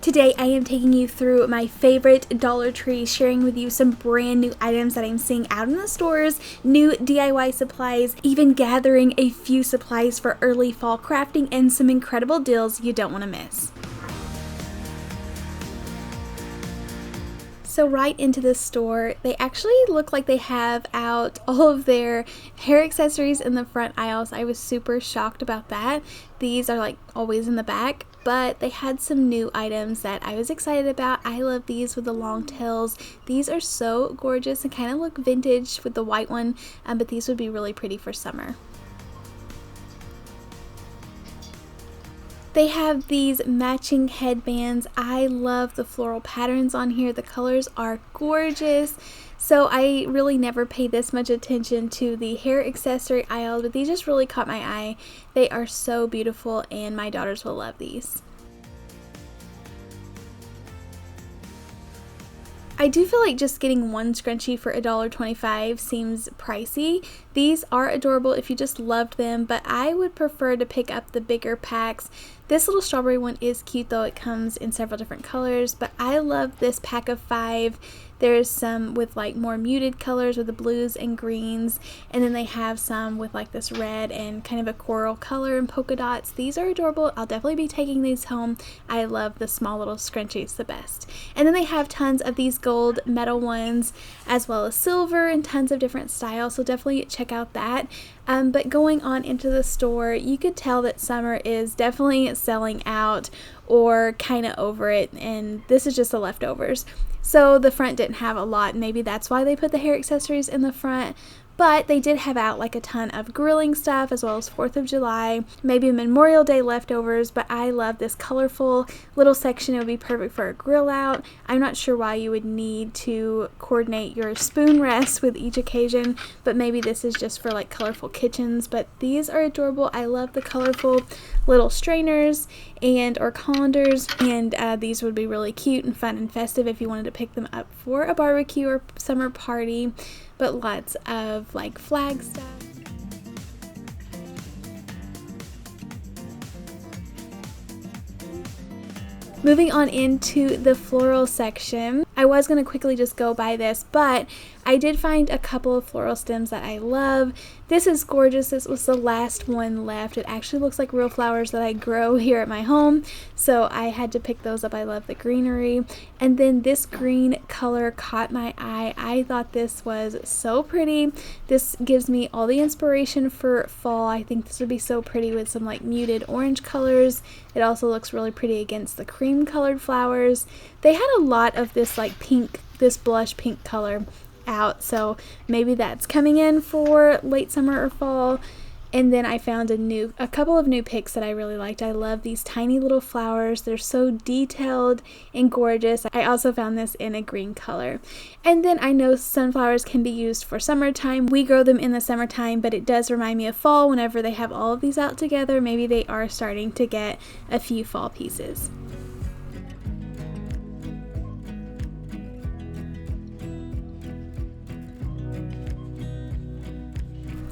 Today I am taking you through my favorite Dollar Tree, sharing with you some brand new items that I'm seeing out in the stores, new DIY supplies, even gathering a few supplies for early fall crafting, and some incredible deals you don't want to miss. So right into the store, they actually look like they have out all of their hair accessories in the front aisles. I was super shocked about that. These are like always in the back, but they had some new items that I was excited about. I love these with the long tails. These are so gorgeous and kind of look vintage with the white one, but these would be really pretty for summer. They have these matching headbands. I love the floral patterns on here. The colors are gorgeous. So I really never pay this much attention to the hair accessory aisle, but these just really caught my eye. They are so beautiful and my daughters will love these. I do feel like just getting one scrunchie for $1.25 seems pricey. These are adorable if you just loved them, but I would prefer to pick up the bigger packs. This little strawberry one is cute though. It comes in several different colors, but I love this pack of 5. There's some with like more muted colors with the blues and greens, and then they have some with like this red and kind of a coral color and polka dots. These are adorable. I'll definitely be taking these home. I love the small little scrunchies the best. And then they have tons of these gold metal ones as well as silver and tons of different styles, so definitely check out that. But going on into the store, you could tell that summer is definitely selling out or kind of over it, and this is just the leftovers. So the front didn't have a lot, maybe that's why they put the hair accessories in the front. But they did have out like a ton of grilling stuff as well as 4th of July, maybe Memorial Day leftovers, but I love this colorful little section. It would be perfect for a grill out. I'm not sure why you would need to coordinate your spoon rest with each occasion, but maybe this is just for like colorful kitchens. But these are adorable. I love the colorful little strainers and or colanders, and these would be really cute and fun and festive if you wanted to pick them up for a barbecue or summer party. But lots of like flag stuff. Moving on into the floral section, I was going to quickly just go by this, but I did find a couple of floral stems that I love. This is gorgeous. This was the last one left. It actually looks like real flowers that I grow here at my home, so I had to pick those up. I love the greenery. And then this green color caught my eye. I thought this was so pretty. This gives me all the inspiration for fall. I think this would be so pretty with some like muted orange colors. It also looks really pretty against the cream colored flowers. They had a lot of this like pink, this blush pink color out, so maybe that's coming in for late summer or fall. And then I found a couple of new picks that I really liked. I love these tiny little flowers. They're so detailed and gorgeous. I also found this in a green color. And then I know sunflowers can be used for summertime. We grow them in the summertime, but it does remind me of fall whenever they have all of these out together. Maybe they are starting to get a few fall pieces.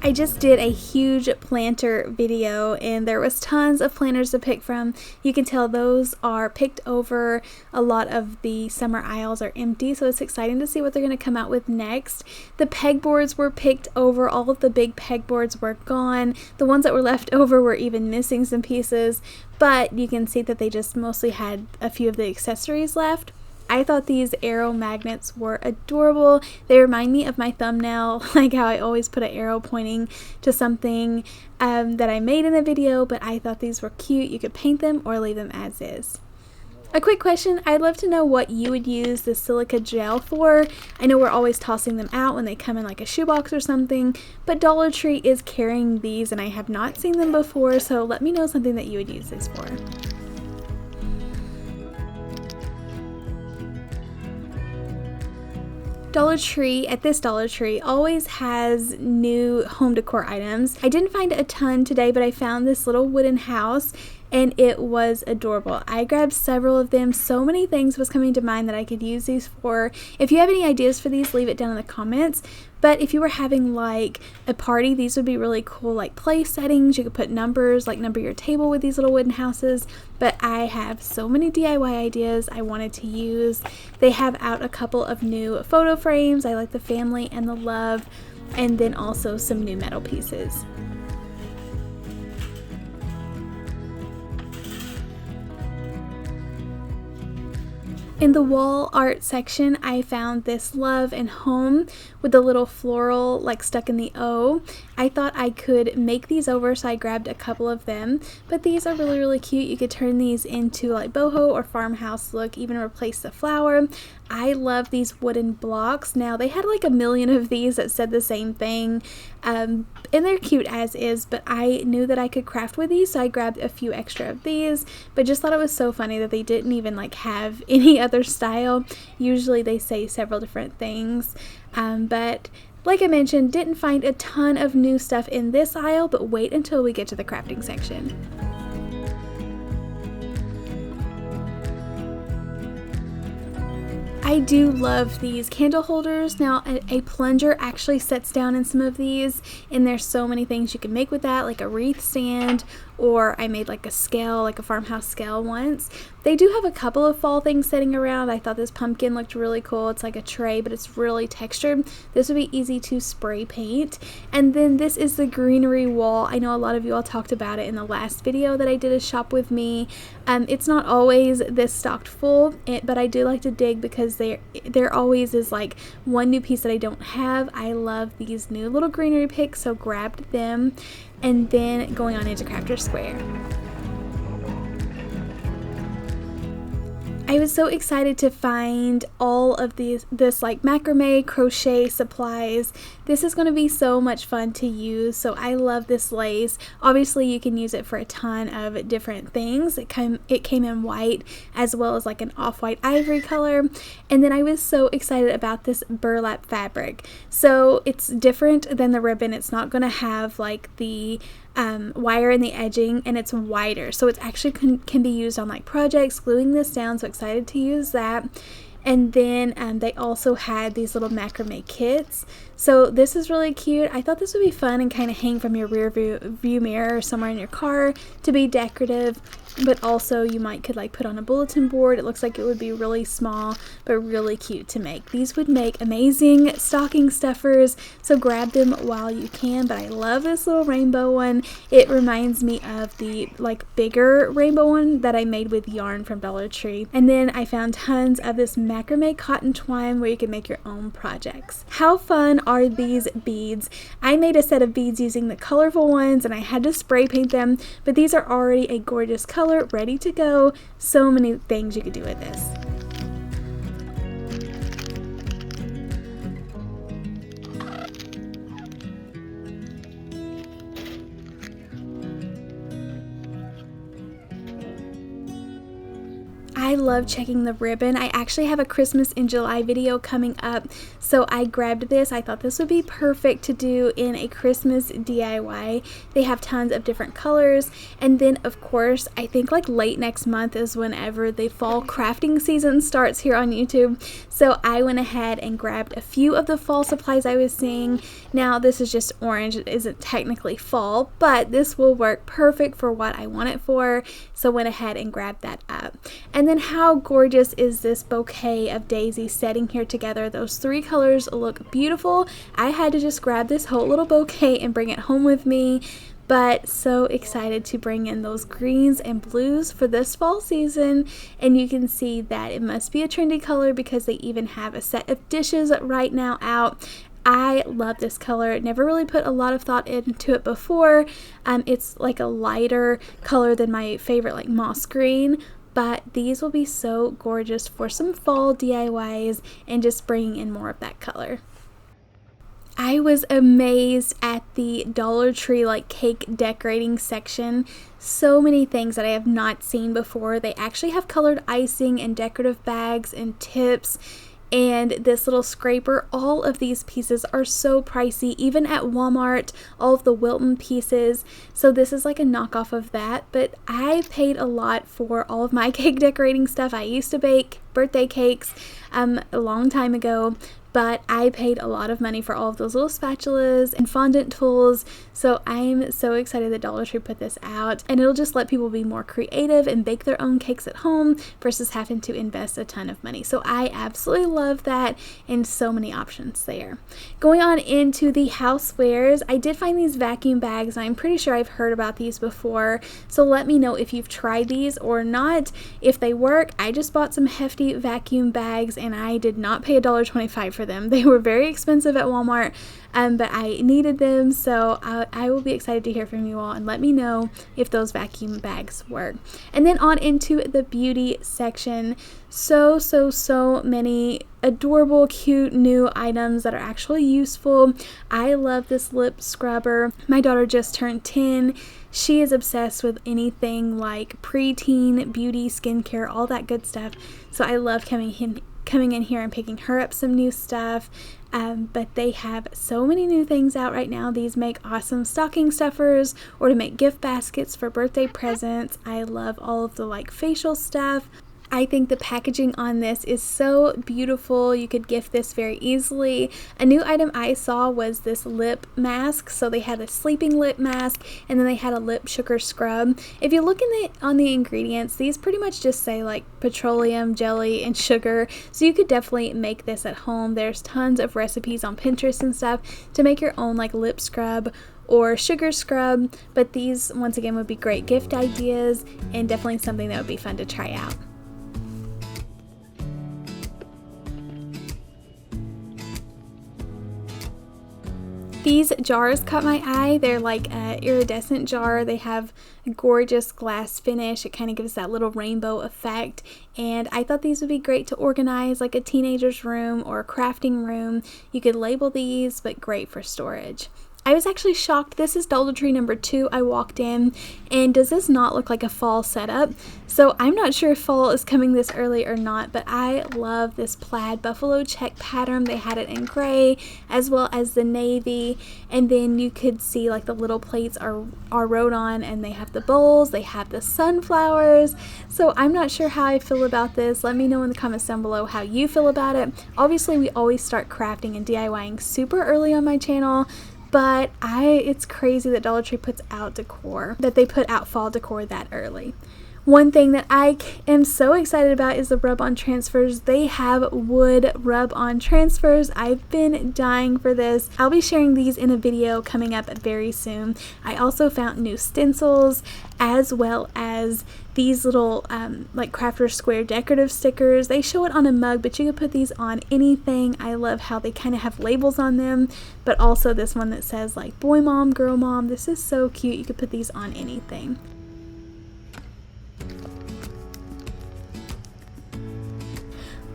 I just did a huge planter video and there was tons of planters to pick from. You can tell those are picked over. A lot of the summer aisles are empty, so it's exciting to see what they're going to come out with next. The pegboards were picked over. All of the big pegboards were gone. The ones that were left over were even missing some pieces, but you can see that they just mostly had a few of the accessories left. I thought these arrow magnets were adorable. They remind me of my thumbnail, like how I always put an arrow pointing to something that I made in a video, but I thought these were cute. You could paint them or leave them as is. A quick question, I'd love to know what you would use the silica gel for. I know we're always tossing them out when they come in like a shoebox or something, but Dollar Tree is carrying these and I have not seen them before, so let me know something that you would use this for. Dollar Tree, at this Dollar Tree, always has new home decor items. I didn't find a ton today, but I found this little wooden house. and it was adorable. I grabbed several of them. So many things was coming to mind that I could use these for. If you have any ideas for these, leave it down in the comments. But if you were having like a party, these would be really cool, like place settings. You could put numbers, like number your table with these little wooden houses. But I have so many DIY ideas I wanted to use. They have out a couple of new photo frames. I like the family and the love, and then also some new metal pieces. In the wall art section, I found this love and home with the little floral like stuck in the O. I thought I could make these over, so I grabbed a couple of them, but these are really, really cute. You could turn these into like boho or farmhouse look, even replace the flower. I love these wooden blocks. Now, they had like a million of these that said the same thing, and they're cute as is, but I knew that I could craft with these, so I grabbed a few extra of these, but just thought it was so funny that they didn't even like have any other style. Usually they say several different things, but like I mentioned, didn't find a ton of new stuff in this aisle, but wait until we get to the crafting section. I do love these candle holders. Now, a plunger actually sets down in some of these, and there's so many things you can make with that, like a wreath stand, or I made like a scale, like a farmhouse scale once. They do have a couple of fall things sitting around. I thought this pumpkin looked really cool. It's like a tray, but it's really textured. This would be easy to spray paint. And then this is the greenery wall. I know a lot of you all talked about it in the last video that I did a shop with me. It's not always this stocked full, but I do like to dig because there always is like one new piece that I don't have. I love these new little greenery picks, so grabbed them. And then going on into Crafter Square. I was so excited to find all of this like macrame crochet supplies. This is going to be so much fun to use. So I love this lace. Obviously you can use it for a ton of different things. It came in white as well as like an off-white ivory color. And then I was so excited about this burlap fabric. So it's different than the ribbon. It's not going to have like the wire in the edging, and it's wider, so it actually can be used on like projects, gluing this down. So excited to use that. And then they also had these little macrame kits. So this is really cute. I thought this would be fun and kind of hang from your rear view mirror or somewhere in your car to be decorative. But also you could like put on a bulletin board. It looks like it would be really small but really cute to make. These would make amazing stocking stuffers, so grab them while you can. But I love this little rainbow one. It reminds me of the like bigger rainbow one that I made with yarn from Dollar Tree. And then I found tons of this macrame cotton twine where you can make your own projects. How fun are these beads? I made a set of beads using the colorful ones, and I had to spray paint them, but these are already a gorgeous color, ready to go. So many things you could do with this. I love checking the ribbon. I actually have a Christmas in July video coming up, so I grabbed this. I thought this would be perfect to do in a Christmas DIY. They have tons of different colors, and then of course I think like late next month is whenever the fall crafting season starts here on YouTube. So I went ahead and grabbed a few of the fall supplies I was seeing. Now this is just orange. It isn't technically fall, but this will work perfect for what I want it for. So went ahead and grabbed that up. And then how gorgeous is this bouquet of daisies setting here together? Those three colors look beautiful. I had to just grab this whole little bouquet and bring it home with me. But so excited to bring in those greens and blues for this fall season. And you can see that it must be a trendy color because they even have a set of dishes right now out. I love this color. Never really put a lot of thought into it before. It's like a lighter color than my favorite, like moss green. But these will be so gorgeous for some fall DIYs and just bringing in more of that color. I was amazed at the Dollar Tree like cake decorating section. So many things that I have not seen before. They actually have colored icing and decorative bags and tips. and this little scraper. All of these pieces are so pricey, even at Walmart, all of the Wilton pieces. So this is like a knockoff of that, but I paid a lot for all of my cake decorating stuff. I used to bake birthday cakes a long time ago, but I paid a lot of money for all of those little spatulas and fondant tools. So I'm so excited that Dollar Tree put this out, and it'll just let people be more creative and bake their own cakes at home versus having to invest a ton of money. So I absolutely love that, and so many options there. Going on into the housewares, I did find these vacuum bags, and I'm pretty sure I've heard about these before. So let me know if you've tried these or not. If they work, I just bought some hefty vacuum bags, and I did not pay $1.25 for them. They were very expensive at Walmart, but I needed them, so I will be excited to hear from you all and let me know if those vacuum bags work. And then on into the beauty section. So many adorable, cute new items that are actually useful. I love this lip scrubber. My daughter just turned 10. She is obsessed with anything like preteen beauty, skincare, all that good stuff. So I love coming in here and picking her up some new stuff. But they have so many new things out right now. These make awesome stocking stuffers or to make gift baskets for birthday presents. I love all of the like facial stuff. I think the packaging on this is so beautiful. You could gift this very easily. A new item I saw was this lip mask. So they had a sleeping lip mask, and then they had a lip sugar scrub. If you look on the ingredients, these pretty much just say like petroleum, jelly, and sugar. So you could definitely make this at home. There's tons of recipes on Pinterest and stuff to make your own like lip scrub or sugar scrub. But these, once again, would be great gift ideas and definitely something that would be fun to try out. These jars caught my eye. They're like an iridescent jar. They have a gorgeous glass finish. It kind of gives that little rainbow effect. And I thought these would be great to organize like a teenager's room or a crafting room. You could label these, but great for storage. I was actually shocked. This is Dollar Tree number 2. I walked in, and does this not look like a fall setup? So I'm not sure if fall is coming this early or not, but I love this plaid buffalo check pattern. They had it in gray as well as the navy, and then you could see like the little plates are wrote on, and they have the bowls, they have the sunflowers. So I'm not sure how I feel about this. Let me know in the comments down below how you feel about it. Obviously, we always start crafting and DIYing super early on my channel, but it's crazy that Dollar Tree puts out decor, that they put out fall decor that early. One thing that I am so excited about is the rub-on transfers. They have wood rub-on transfers. I've been dying for this. I'll be sharing these in a video coming up very soon. I also found new stencils as well as these little like Crafter Square decorative stickers. They show it on a mug, but you can put these on anything. I love how they kind of have labels on them, but also this one that says like boy mom, girl mom. This is so cute. You could put these on anything.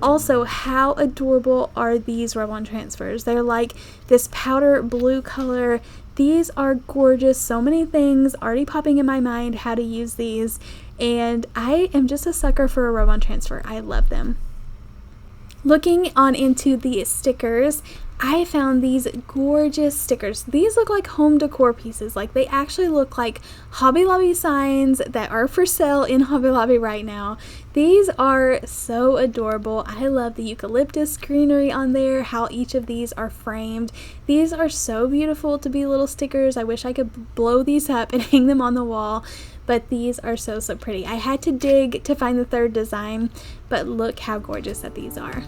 Also, how adorable are these rub-on transfers? They're like this powder blue color. These are gorgeous. So many things already popping in my mind how to use these, and I am just a sucker for a rub-on transfer. I love them. Looking on into the stickers, I found these gorgeous stickers. These look like home decor pieces. Like they actually look like Hobby Lobby signs that are for sale in Hobby Lobby right now. These are so adorable. I love the eucalyptus greenery on there, how each of these are framed. These are so beautiful to be little stickers. I wish I could blow these up and hang them on the wall, but these are so pretty. I had to dig to find the third design, but look how gorgeous that these are.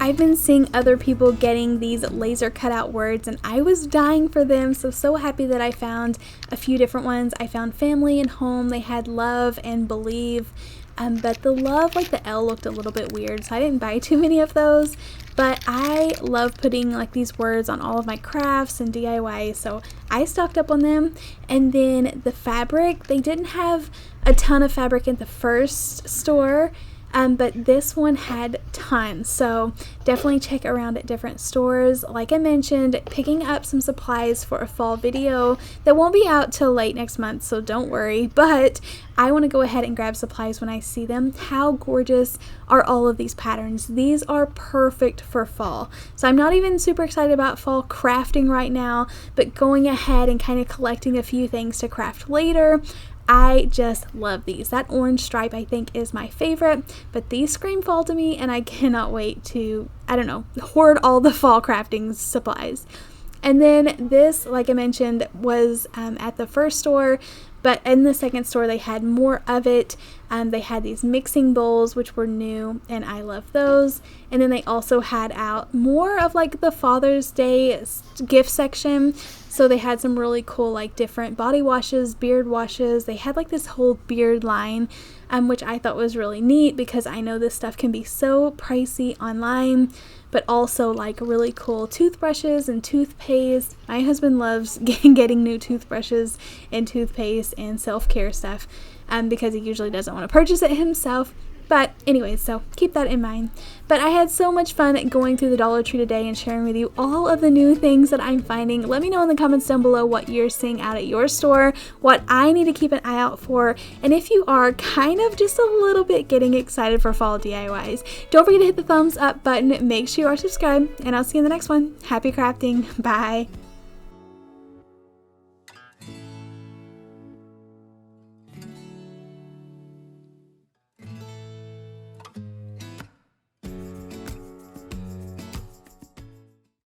I've been seeing other people getting these laser cutout words, and I was dying for them, so happy that I found a few different ones. I found family and home. They had love and believe, but the love, like the L, looked a little bit weird, so I didn't buy too many of those. But I love putting like these words on all of my crafts and DIY, so I stocked up on them. And then the fabric, they didn't have a ton of fabric in the first store, but this one had tons, so definitely check around at different stores. Like I mentioned, picking up some supplies for a fall video that won't be out till late next month, so don't worry, but I want to go ahead and grab supplies when I see them. How gorgeous are all of these patterns? These are perfect for fall. So I'm not even super excited about fall crafting right now, but going ahead and kind of collecting a few things to craft later. I just love these. That orange stripe I think is my favorite, but these scream fall to me and I cannot wait to, I don't know, hoard all the fall crafting supplies. And then this, like I mentioned, was at the first store, but in the second store they had more of it. They had these mixing bowls, which were new, and I love those. And then they also had out more of like the Father's Day gift section. So they had some really cool like different body washes, beard washes. They had like this whole beard line, which I thought was really neat because I know this stuff can be so pricey online, but also like really cool toothbrushes and toothpaste. My husband loves getting new toothbrushes and toothpaste and self-care stuff because he usually doesn't want to purchase it himself. But anyways, so keep that in mind. But I had so much fun going through the Dollar Tree today and sharing with you all of the new things that I'm finding. Let me know in the comments down below what you're seeing out at your store, what I need to keep an eye out for, and if you are kind of just a little bit getting excited for fall DIYs. Don't forget to hit the thumbs up button, make sure you are subscribed, and I'll see you in the next one. Happy crafting. Bye.